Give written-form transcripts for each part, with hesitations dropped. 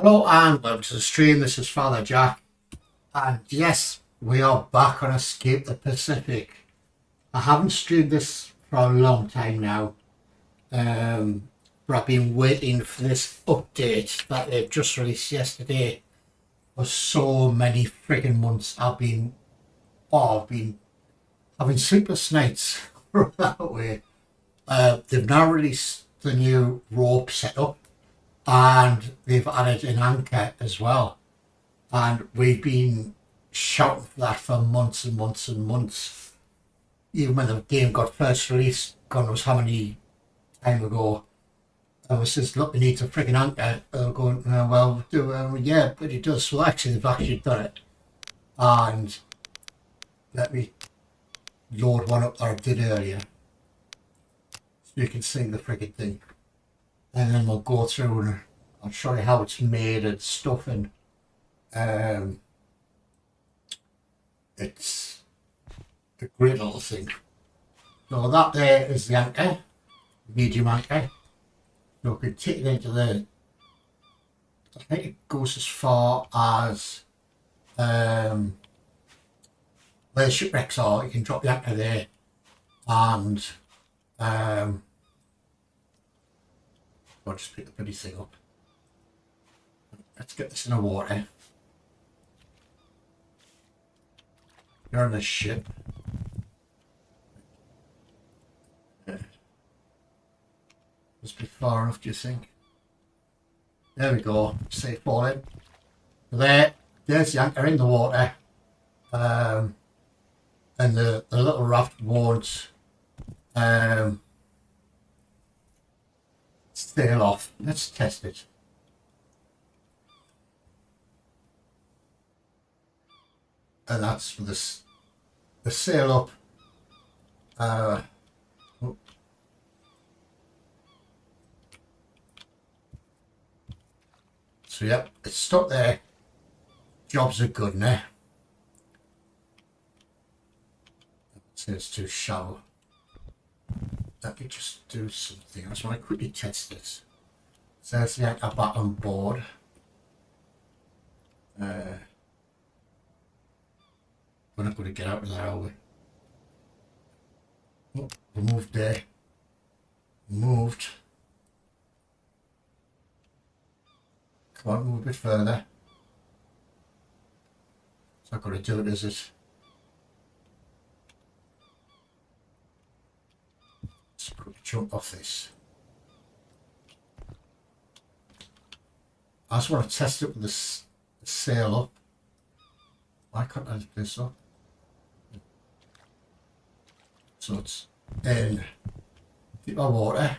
Hello and welcome to the stream. This is Father Jack, and yes, we are back on Escape the Pacific. I haven't streamed this for a long time now, but I've been waiting for this update that they've just released yesterday for so many freaking months. I've been having sleepless nights that way. They've now released the new rope setup, and they've added an anchor as well, and we've been shouting for that for months and months and months. Even when the game got first released, God knows how many time ago, I was just, look, we need a freaking anchor. Going, well, yeah, but it does. Well, actually, they've actually done it. And let me load one up that I did earlier, so you can see the freaking thing. And then we'll go through and I'll show you how it's made and stuff, and it's a great little thing. So that there is the anchor, medium anchor. So we can take it into the, I think it goes as far as where the shipwrecks are. You can drop the anchor there, and I'll just pick the bloody thing up. Let's get this in the water. You're on the ship. Must be far enough, do you think? There we go. Safe falling. There's the anchor in the water. And the little raft won't sail off. Let's test it. and that's for the sail up. So yep, it's stuck there. Jobs are good now. It's too shallow. Let me just do something. I just want to quickly test this. So there's the anchor back on board. We're not going to get out of there, are we? Oh, we moved there. Moved. Come on, move a bit further. It's not going to do it, is it? Let's quickly jump off this. I just want to test it with the sail up. Why can't I lift this up? So it's in deeper water.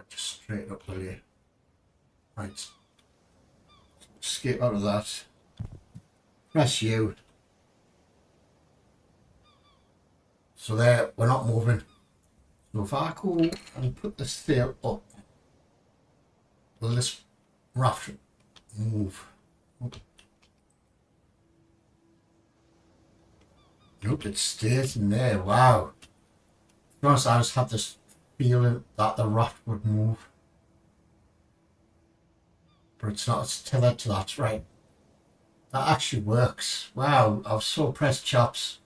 Just straight up, will you? Right. Escape out of that. Press U. So there, we're not moving. So if I go and put this sail up, will this raft move? Nope, it stays in there. Wow. To be honest, I just had this feeling that the raft would move. But it's not, it's tethered to that, right? That actually works. Wow, I was so impressed, chaps.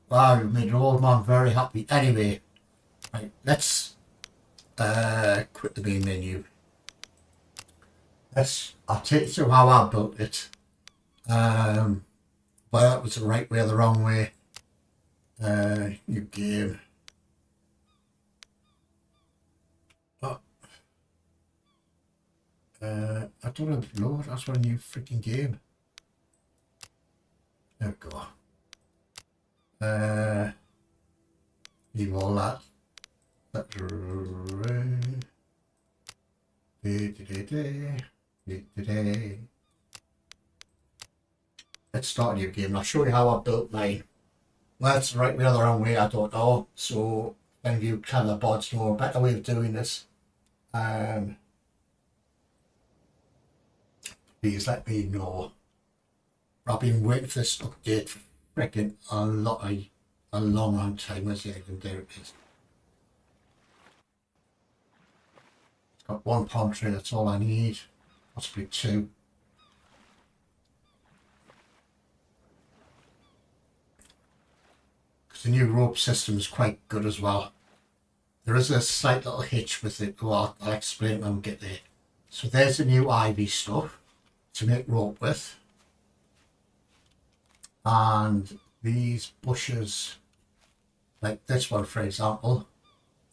Wow, you made an old man very happy. Anyway, right, let's quit the main menu. I'll take you through how I built it. Whether that was the right way or the wrong way. New game. Oh. I don't know, Lord, that's what a new freaking game. There we go. Leave all that. Let's start a new game. I'll show you how I built mine. Well, it's the right way or the wrong way, I don't know. So, then you clever bods know a better way of doing this. Please let me know. I've been waiting for this update for freaking a long time. Where's the egg? There it is. It's got one palm tree, that's all I need. Possibly two. Because the new rope system is quite good as well. There is a slight little hitch with it. Well, I'll explain it when we get there. So there's the new ivy stuff to make rope with. And these bushes, like this one for example,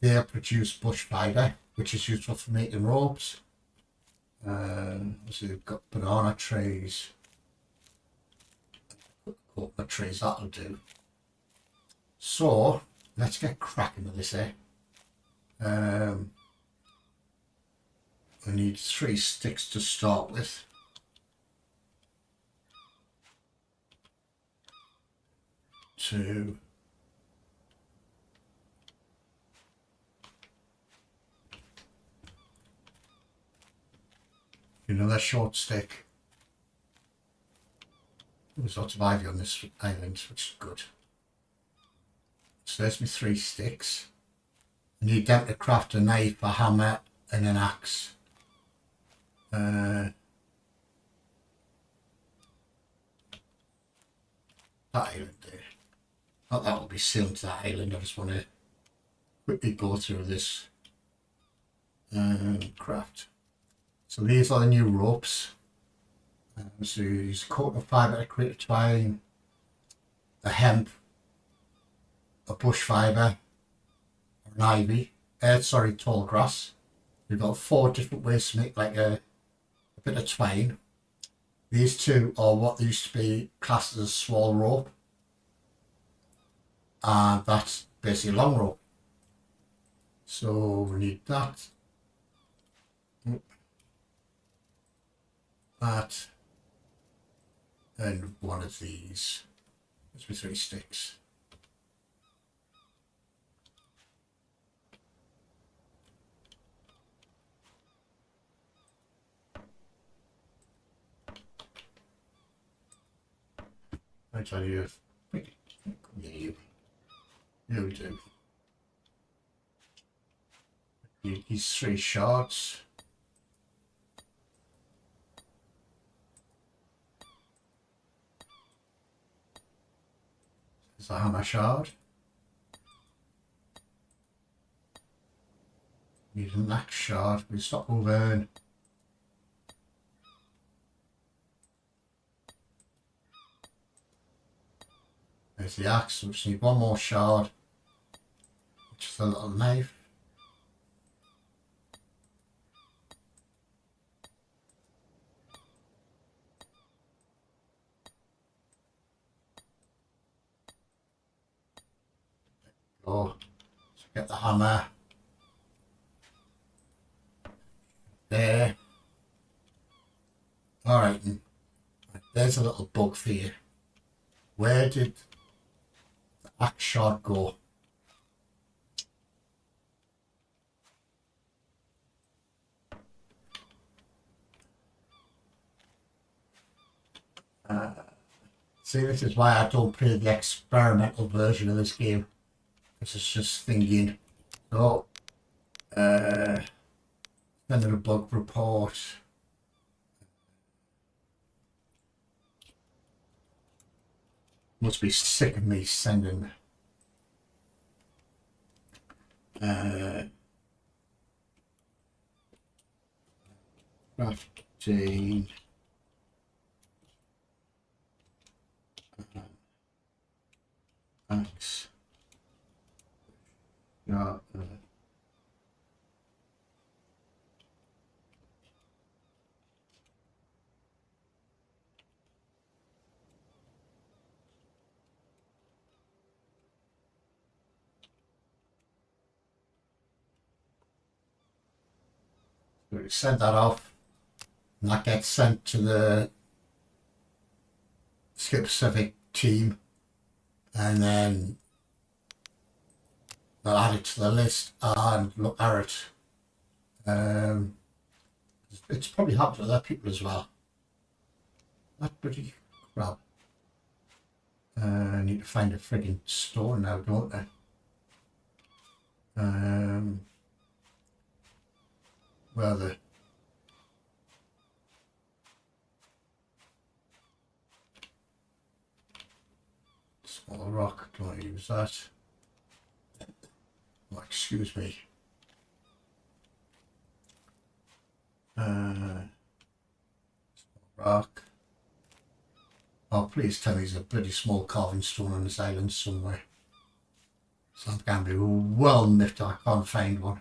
they produce bush fibre, which is useful for making ropes. So you've got banana trees, coconut trees, that'll do. So let's get cracking with this, eh? We need 3 sticks to start with. Two. Another short stick. There's lots of ivy on this island, which is good. So there's my 3 sticks. I need them to craft a knife, a hammer, and an axe. That island there. Not that will be sailing to that island. I just want to quickly go through this craft. So these are the new ropes. So you use coconut fibre to create a twine, a hemp, a bush fibre, an ivy, tall grass. You've got 4 different ways to make like a bit of twine. These 2 are what used to be classed as a small rope. And that's basically a long rope. So we need that, that, and one of these. There's my 3 sticks. I tell you, you do. Need these 3 shards. There's a hammer shard. Need an axe shard. We stop over. There's the axe. We just need 1 more shard, which is a little knife. Go. So get the hammer. There. Alright, there's a little bug for you. Where did the axe shard go? See, this is why I don't play the experimental version of this game. This is just thinking. So, send a bug report. Must be sick of me sending crafting axe. Yeah. We send that off, and that gets sent to the specific team, and then they'll add it to the list and look at it. It's probably happened to other people as well. That bloody crap. I need to find a frigging store now, don't I? Where the small rock, don't want to use that. Oh, excuse me. Small rock. Oh, please tell me there's a bloody small carving stone on this island somewhere. So I'm going to be well miffed I can't find one.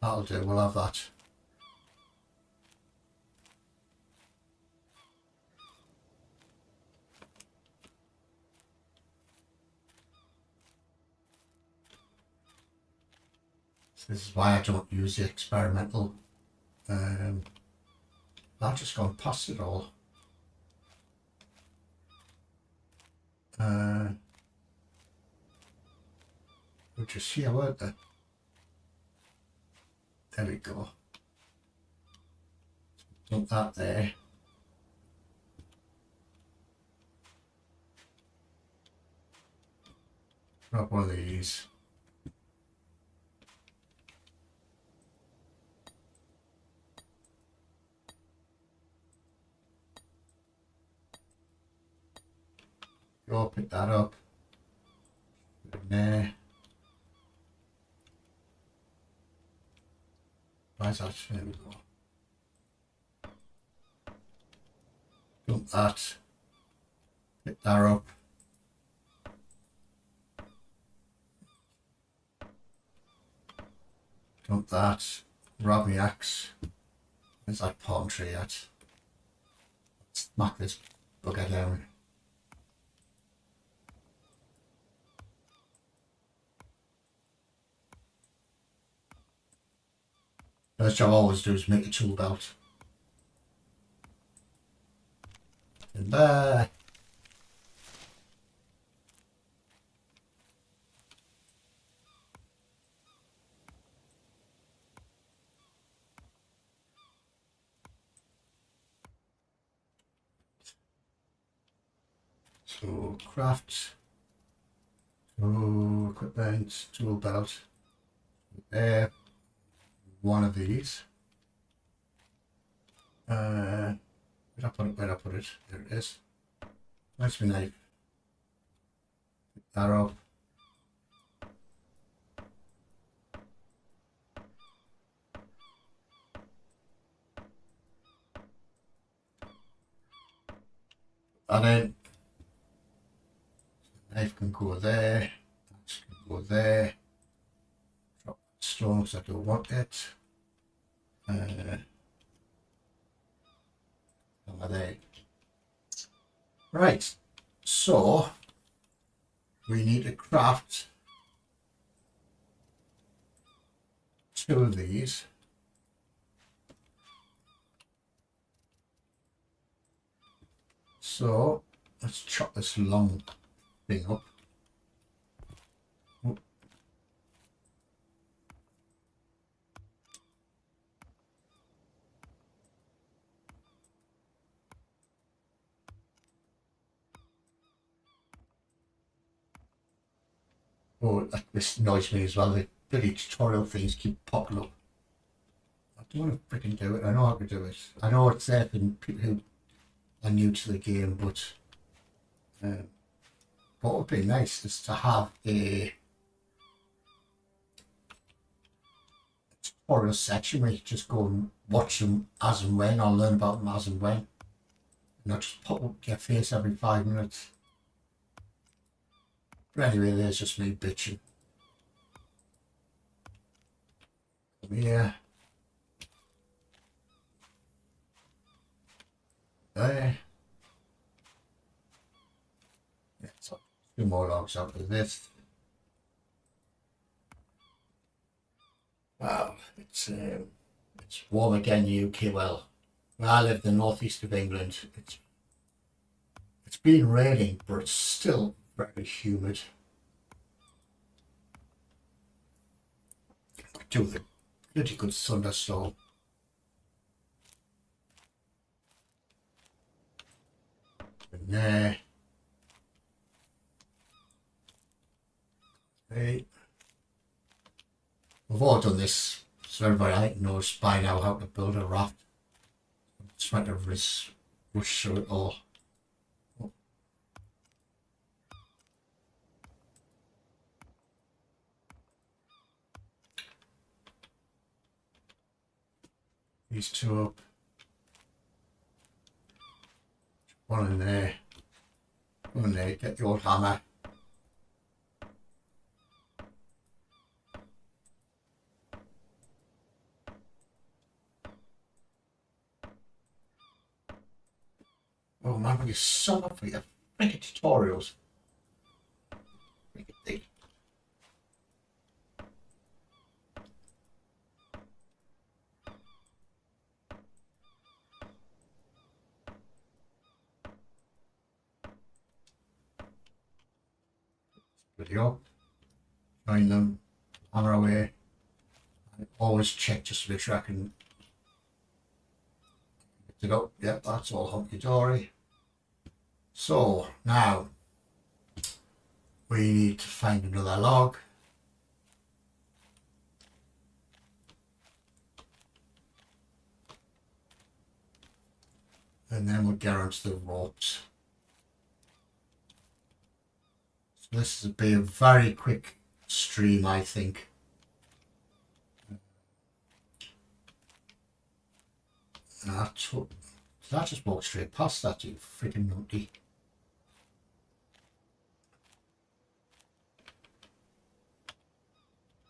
That'll do, we'll have that. So this is why I don't use the experimental. I've just gone past it all. We're just here, weren't they? There we go. Dump that there. Grab one of these. Go pick that up. Put it in there. Where's that? There we go. Dump that. Pick that up. Dump that. Grab my axe. Where's that palm tree at? Smack this bugger down. First job I always do is make a tool belt. And there. So craft, tool equipment, tool belt. There, one of these. Where'd I put it? Where'd I put it? There it is. That's my knife. Pick that up. And then knife can go there, that can go there. Drop that stone because I don't want it. There. Right, so we need to craft 2 of these. So let's chop this long thing up. Oh, this annoys me as well. The bloody tutorial things keep popping up. I don't want to freaking do it. I know how to do it. I know it's there for people who are new to the game, but what would be nice is to have a tutorial section where you just go and watch them as and when, or learn about them as and when. Not just pop up your face every 5 minutes. But anyway, there's just me bitching. Come here. There. Yeah, so 2 more logs out of this. Wow, it's warm again in the UK. Well, where I live in the northeast of England, it's been raining, but it's still very humid. Could do with a pretty good thunderstorm. And there. Okay. We've all done this, so everybody I think knows by now how to build a raft. I'm trying to rush through it all. These 2 up. 1 in there. 1 in there. Get the old hammer. Oh man, we so much for your freaking tutorials. Video. Find them. Hammer away. I always check just to make sure I can pick it up. Yep, that's all hunky dory. So now we need to find another log. And then we'll get onto the ropes. So this will be a very quick stream, I think. Did I just walk straight past that, you freaking numpty?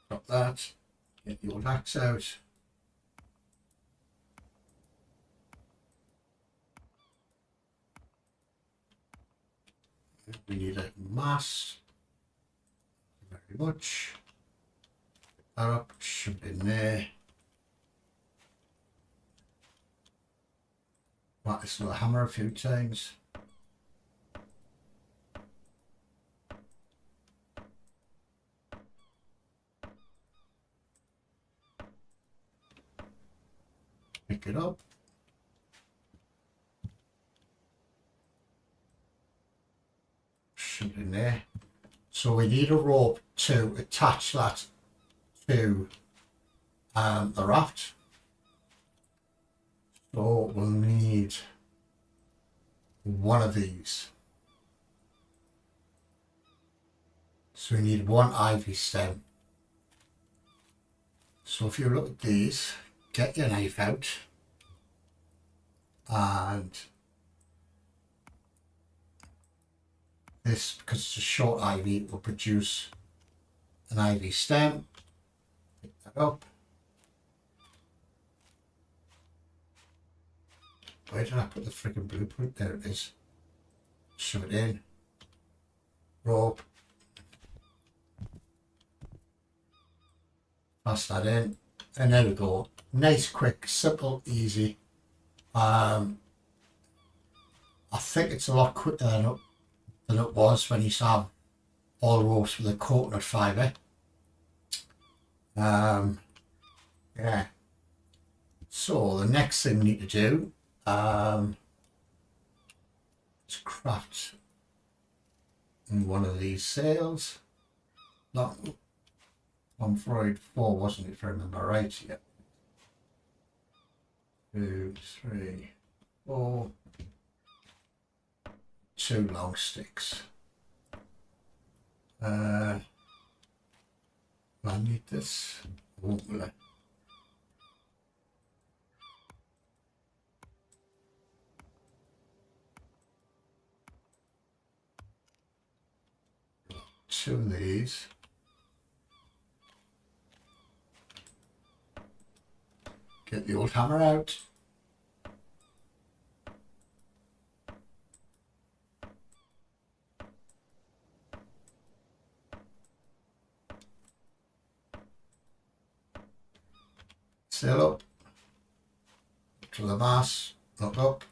Drop that. Get the old axe out. We need a mass. Very much. Pick that up, shove it in there. Whack this little hammer a few times. Pick it up. Shoot it in there. So we need a rope to attach that to the raft. So we'll need one of these. So we need one ivy stem. So if you look at these, get your knife out and this, because it's a short ivy, will produce an ivy stem. Pick that up. Where did I put the freaking blueprint? There it is. Shove it in. Rope. Pass that in. And there we go. Nice, quick, simple, easy. I think it's a lot quicker than it was when you used to have all ropes with a coconut fibre. Yeah. So the next thing we need to do is craft in one of these sails. Not on Freud 4, wasn't it, if I remember right? Yeah. 2, 3, 4. 2 long sticks. I need this. Won't will I? 2 of these. Get the old hammer out. Sail up to the mast, look up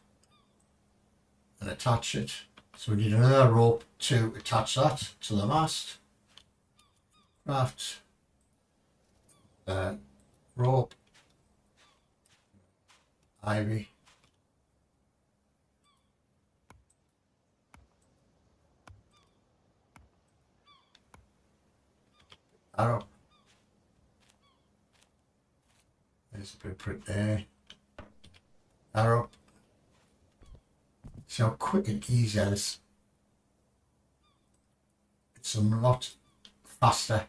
and attach it. So we need another rope to attach that to the mast. Craft rope, ivy, arrow. There's a blueprint there. Arrow. See how quick and easy it is. It's a lot faster.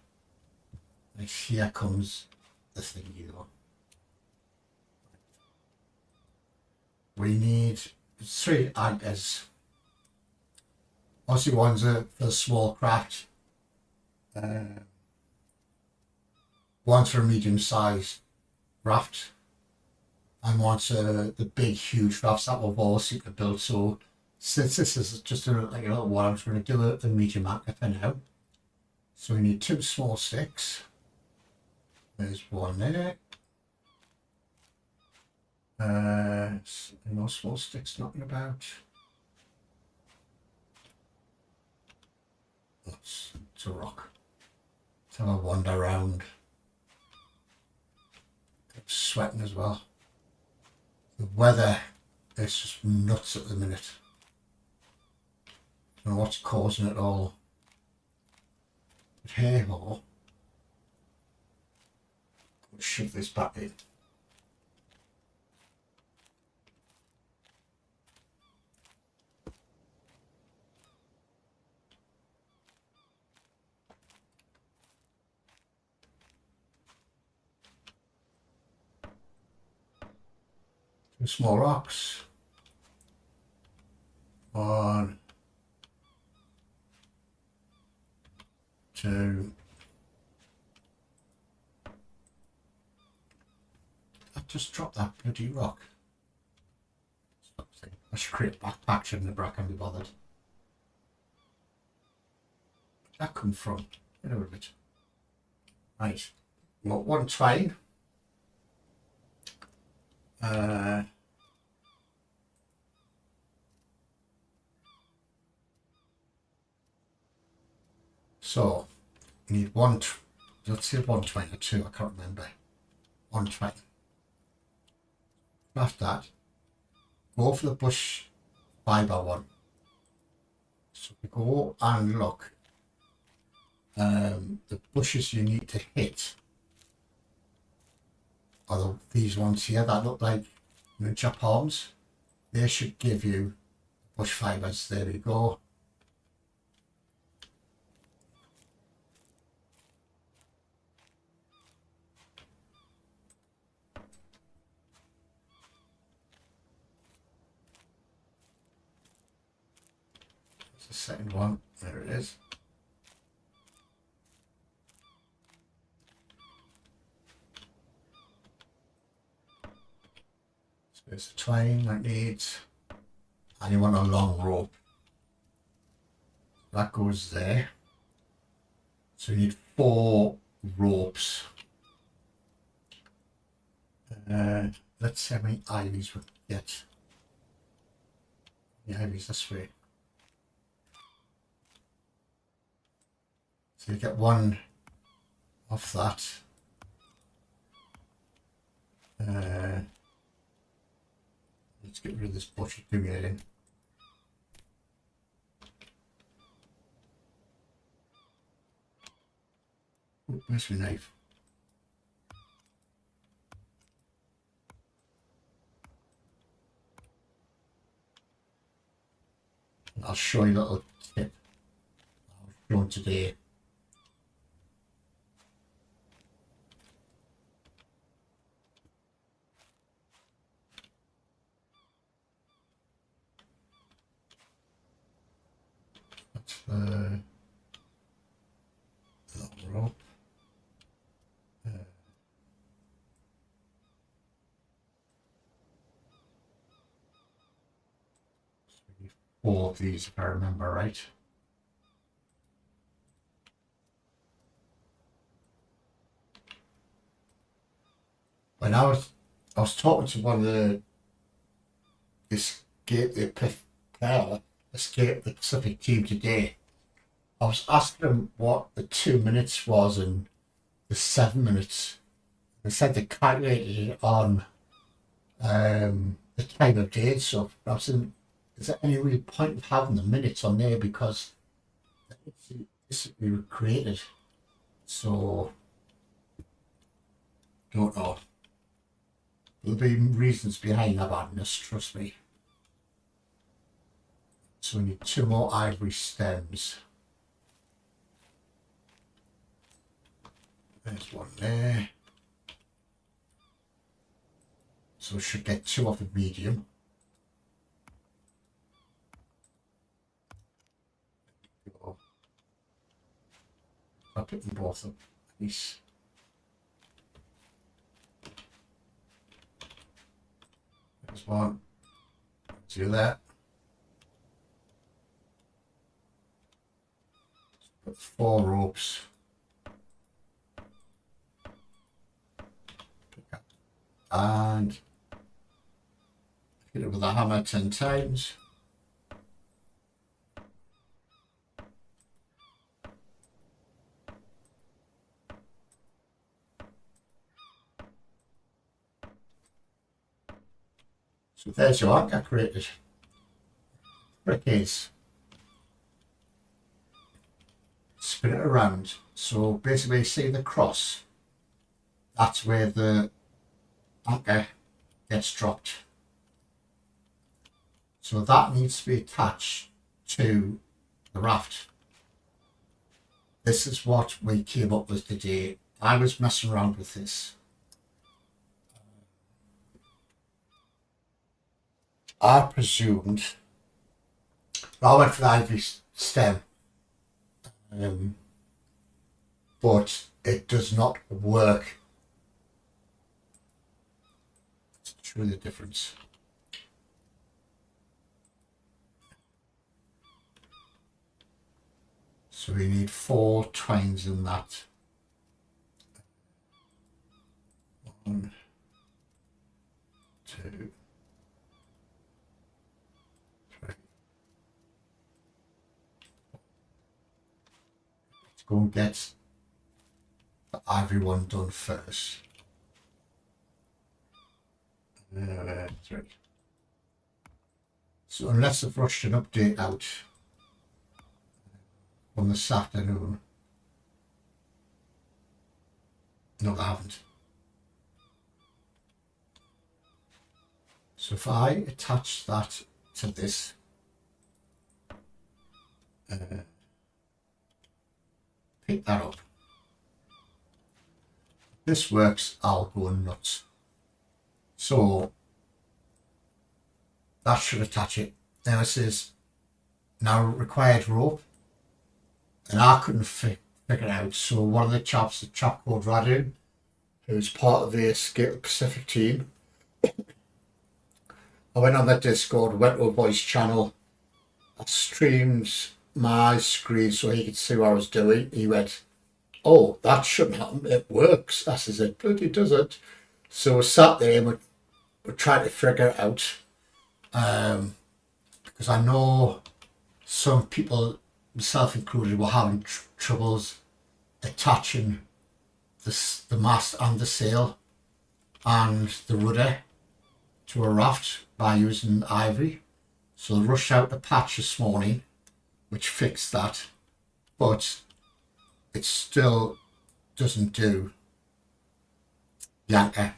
And here comes the thing you want. We need 3 anchors. Obviously one's for the small craft. One's for a medium sized raft. And one's the big huge rafts that we've all seen to build. So since this is just like a little one, I'm just going to do a medium anchor for now. So we need 2 small sticks. There's one there. No small sticks knocking about. It's a rock. Let's have a wander around. I'm sweating as well. The weather is just nuts at the minute. I don't know what's causing it all. But hey ho. Shove this back in. Two small rocks. 1, 2. I just dropped that bloody rock. I should create a backpack, shouldn't I? I can't be bothered. Where'd that come from? Get over it. Right. Got 1 twine. So you need one, let's say 120 or 2, I can't remember. 120. After that, go for the bush fibre one. So we go and look. The bushes you need to hit are these ones here that look like ninja palms. They should give you bush fibres. There we go. There's the second one. There it is. So there's the twine that needs, and you want a long rope. That goes there. So you need 4 ropes. Let's see how many ivies we get. The ivies this way. So you get 1 off that. Let's get rid of this bush accumulating. Oh, where's my knife? I'll show you a little tip I've shown today. That's the long rope. So we need 4 of these if I remember right. When I was talking to one of the Escape the Pacific team today. I was asking them what the 2 minutes was and the 7 minutes. They said they calculated it on the time of day and stuff. I was saying, is there any real point of having the minutes on there, because this we were created? So don't know. There'll be reasons behind that badness, trust me. So we need 2 more ivory stems. There's 1 there. So we should get 2 off the medium. I'll pick them both up. Nice. There's 1. Do that. Put 4 ropes. Pick up. And hit it with a hammer 10 times. So there's your anchor created. Trick is spin it around. So basically, see the cross? That's where the anchor gets dropped. So that needs to be attached to the raft. This is what we came up with today. I was messing around with this. I presumed, I went for the ivory stem, but it does not work. Let's show you the difference. So we need 4 twines in that. 1, 2, 3. go and get the ivory one done first. 3. So unless I've rushed an update out on this afternoon, no, I haven't. So if I attach that to this, pick that up. If this works, I'll go nuts. So that should attach it. Now it says now required rope, and I couldn't figure it out. So one of the chaps, a chap called Ryzen, who's part of the Escape Pacific team, I went on that Discord, went to a voice channel, I streamed my screen so he could see what I was doing. He went, "Oh, that shouldn't happen, it works." I says, "It bloody does it." So we sat there and we're trying to figure it out, because I know some people, myself included, were having troubles attaching the mast and the sail and the rudder to a raft by using ivory. So I rushed out a patch this morning which fixed that, but it still doesn't do the anchor.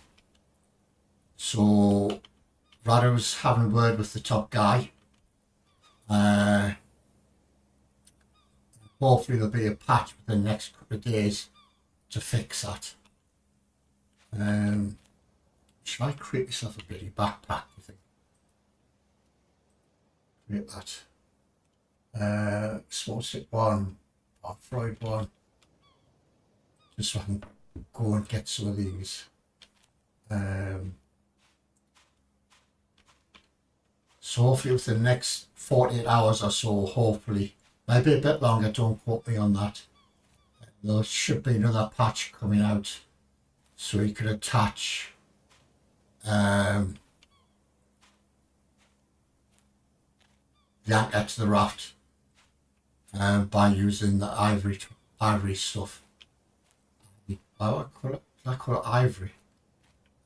So Rado's having a word with the top guy. Hopefully there'll be a patch within the next couple of days to fix that. Should I create myself a bloody backpack, I think? Create that. Small stick one, Freud one. Just so I can go and get some of these. So hopefully within the next 48 hours or so, hopefully, maybe a bit longer, don't quote me on that. There should be another patch coming out so you can attach the anchor to the raft by using the ivory stuff. I call it ivory.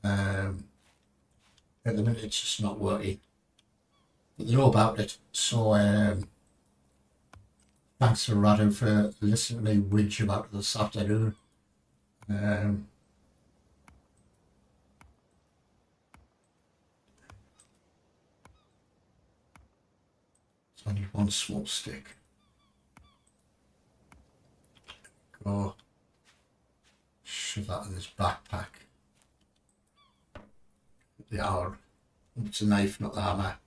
At the minute it's just not working. But they know about it, so thanks to Rado for listening to me whinge about it this afternoon. So I need one small stick. Go shove that in this backpack. The hour. It's a knife, not the hammer.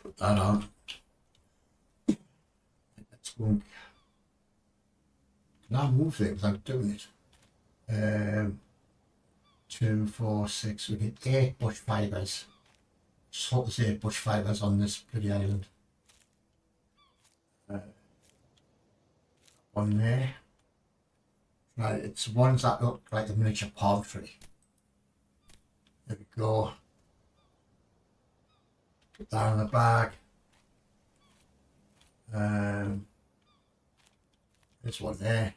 Put that on. Let's go. Can I move it without doing it? 2, 4, 6. We need 8 bush fibres. Just hope there's 8 bush fibres on this bloody island. One there. Right, it's ones that look like a miniature palm tree. There we go. Put that in the bag. There's one there.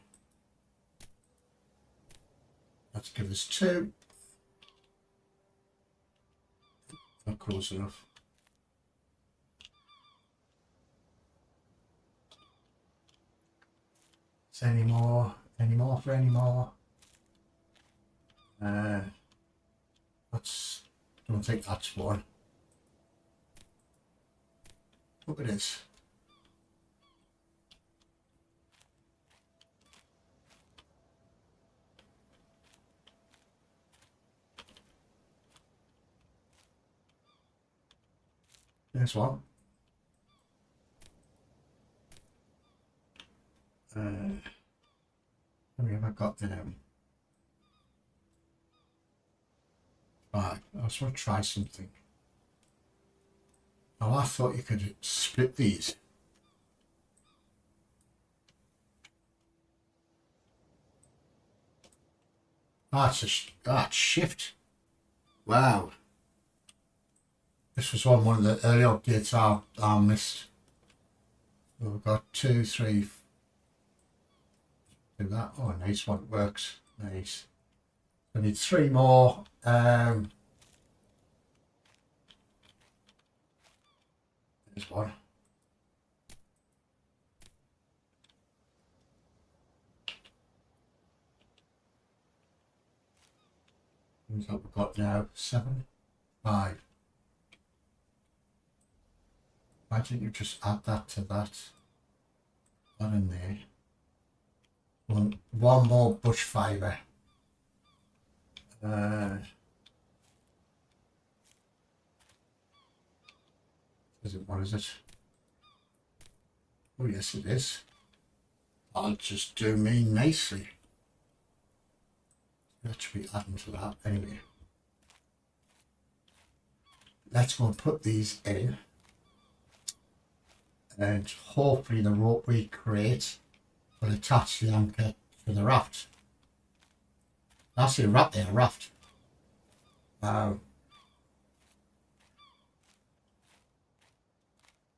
Let's give us 2. Not close enough. Is there any more? Any more for any more? That's. Don't think that's one. Look at this. There's one. How many have I got them? Right, I just want to try something. Oh, I thought you could split these. That's shift. Wow. This was one of the early updates I missed. So we've got 2, 3. Do that. Oh, nice one. It works. Nice. We need 3 more. There's one. What's that we've got now? 7, 5. Why don't you just add that to that? That in there. One more bush fibre. What is it? Oh yes it is. I'll just do me nicely. That should be adding to that anyway. Let's go and put these in. And hopefully the rope we create will attach the anchor to the raft. That's a raft there, a raft.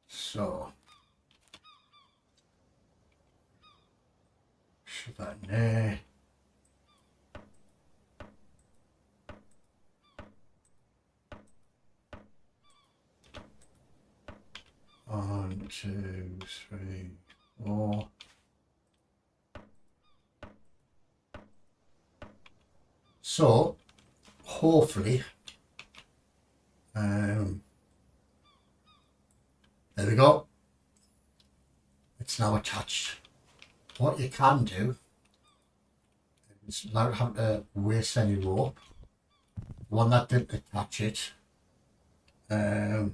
So shove that in there. One, 2, 3, 4. So hopefully, there we go. It's now attached. What you can do is, without having to waste any rope, one that didn't attach it, I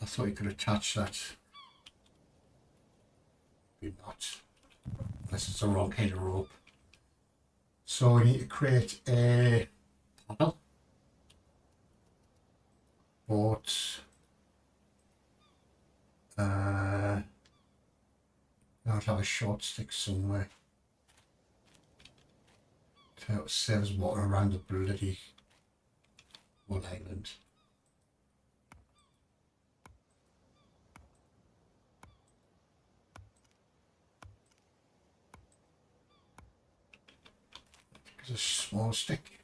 thought you could attach that. Maybe not, unless it's the wrong kind of rope. So we need to create a paddle. But I have a short stick somewhere to save us water around the bloody wood island. A small stick,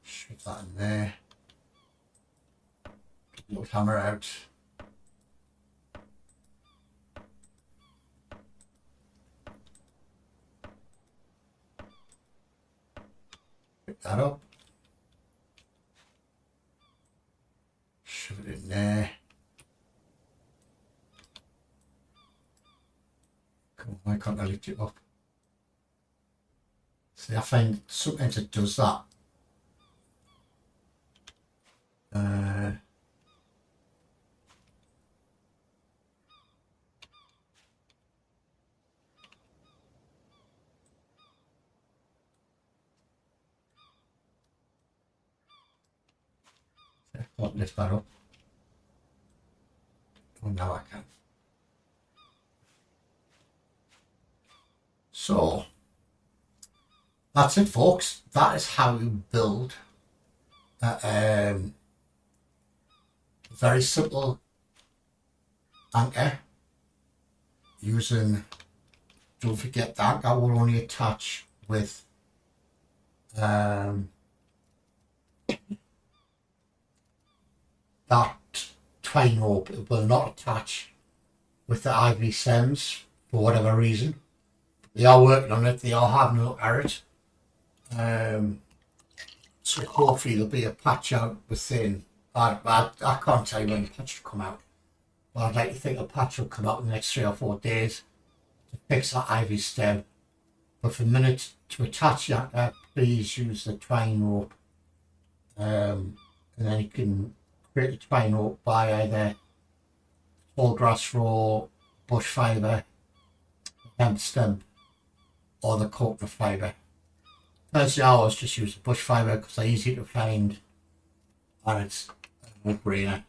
shove that in there, little hammer out, pick that up, shove it in there. Come on, why can't I lift it up? See, I find sometimes it does that. I can't lift that up. Oh, now I can. So that's it, folks. That is how you build a very simple anchor using, don't forget the anchor will only attach with that twine rope. It will not attach with the ivy stems for whatever reason. They are working on it, they are having a look at it. So hopefully there'll be a patch out within. I can't tell you when the patch will come out, but I'd like to think a patch will come out in the next 3 or 4 days to fix that ivy stem. But for a minute, to attach that, please use the twine rope, and then you can create the twine rope by either tall grass roll, bush fibre, hemp stem, or the coconut fibre. Personally, I always just use the bush fibre because they're easy to find and it's a no-brainer.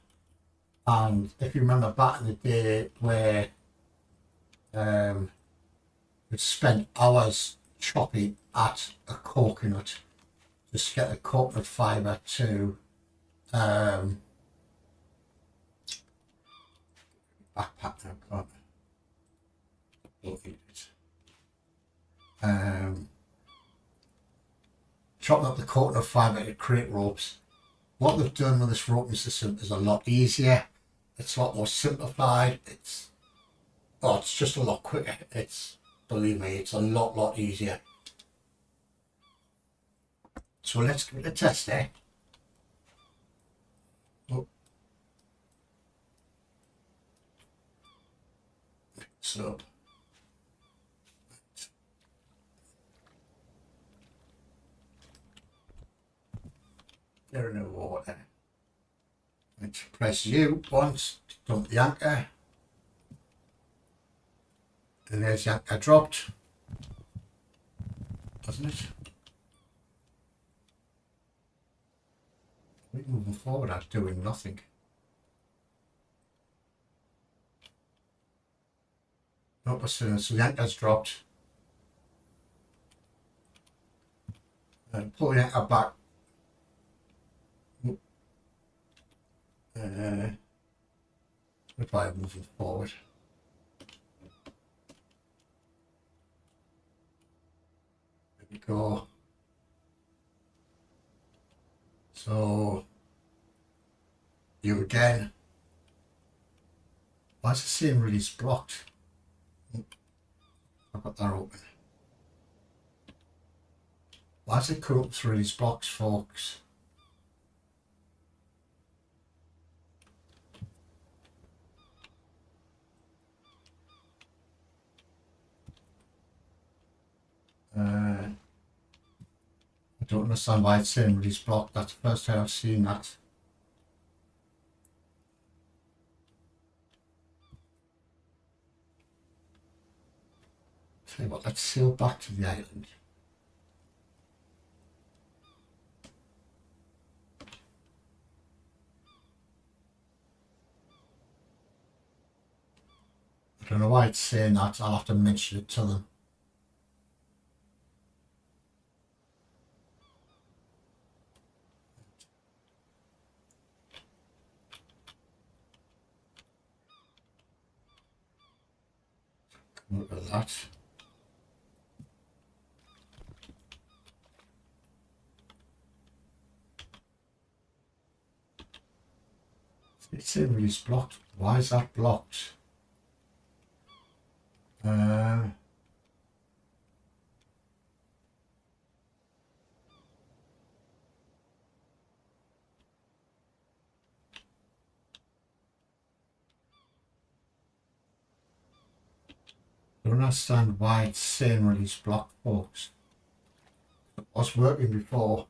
And if you remember back in the day where we'd spend hours chopping at a coconut just to get the coconut fibre to backpack now, can't I? Don't need it. Chopping up the coconut fibre to create ropes. What they've done with this roping system is a lot easier. It's a lot more simplified. It's just a lot quicker. Believe me, it's a lot easier. So let's give it a test, eh? Oh. So there are no water. Let's press U once to dump the anchor. And there's the anchor dropped. Doesn't it? We're moving forward at doing nothing. Nope, so the anchor's dropped. And pull the anchor back. By moving forward. There we go. So you again. Why is the same release blocked? I've got that open. Why is it come up through these blocks, folks? I don't understand why it's saying release block. That's the first time I've seen that. Tell you what, let's sail back to the island. I don't know why it's saying that. I'll have to mention it to them. Look at that. It's saying release blocked. Why is that blocked? I don't understand why it's saying release block, folks. It was working before.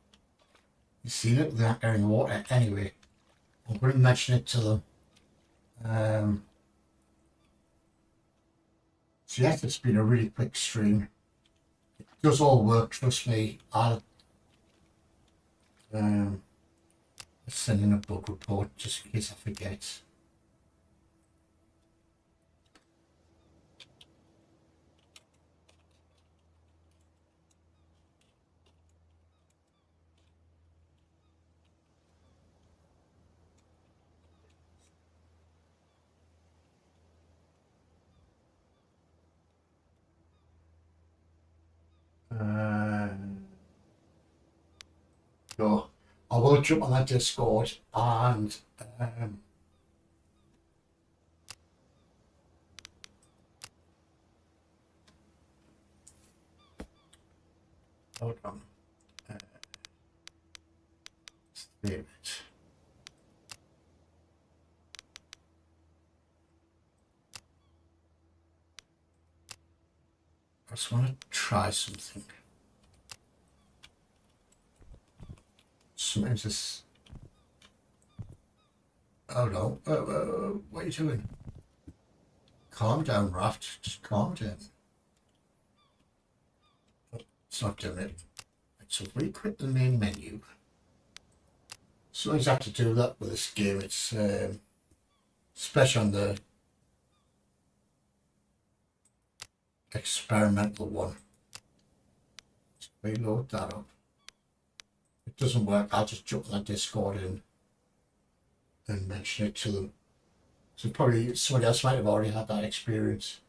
You've seen it with the anchor in the water anyway. I'm going to mention it to them. So yes, it's been a really quick stream. It does all work, trust me. I'll send in a bug report just in case I forget. So I will jump on that Discord and hold on. Save it. I just want to try something. Sometimes this. Hold on. What are you doing? Calm down, Raft. Just calm down. Oh, it's not doing it. So if we quit the main menu. Sometimes I have to do that with this game. It's especially on the experimental one. Let's reload that up. If it doesn't work, I'll just jump on that Discord and mention it to them. So probably somebody else might have already had that experience.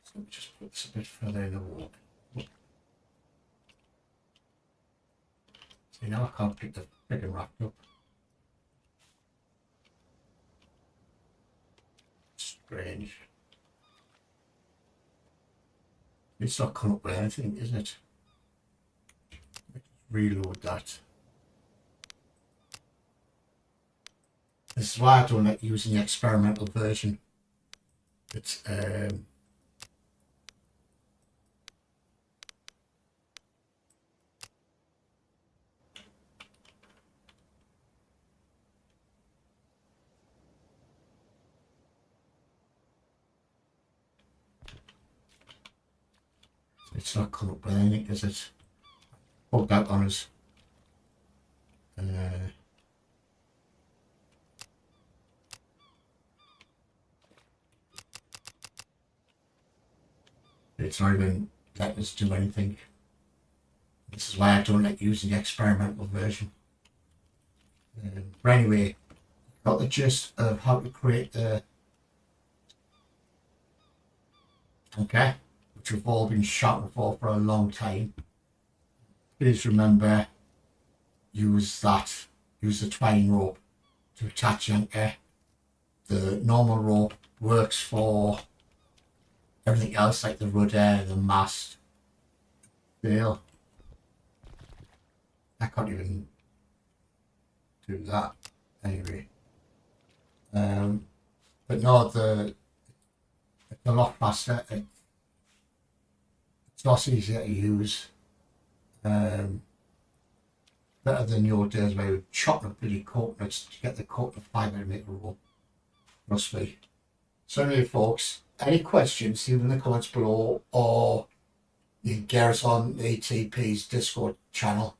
So let me just put this a bit further in the wall. See, now I can't pick the friggin' rack up. Strange. It's not coming up with anything, isn't it? Reload that. This is why I don't like using the experimental version. It's not coming up with anything, is it? Put that on us. It's not even letting us do anything. This is why I don't like using the experimental version. But anyway, got the gist of how to create the okay, which we've all been shouting for a long time. Please remember, use the twine rope to attach the anchor. The normal rope works for everything else, like the rudder, the mast, sail. I can't even do that anyway. But no, it's a lot faster. It's a lot easier to use. Better than your days where you chop the bloody coconuts to get the coconut fibre to make a rope. Trust me. So anyway, folks, any questions, leave them in the comments below, or you can get us on the ATP's Discord channel.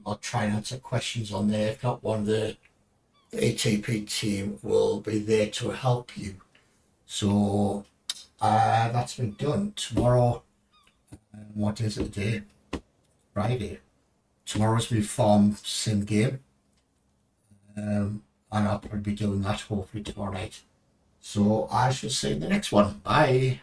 I'll try and answer questions on there. If not, one of the ATP team will be there to help you. So that's been done. Tomorrow, what is it today? Friday. Tomorrow's my farm sim game. And I'll probably be doing that hopefully tomorrow night. So I shall see you in the next one. Bye.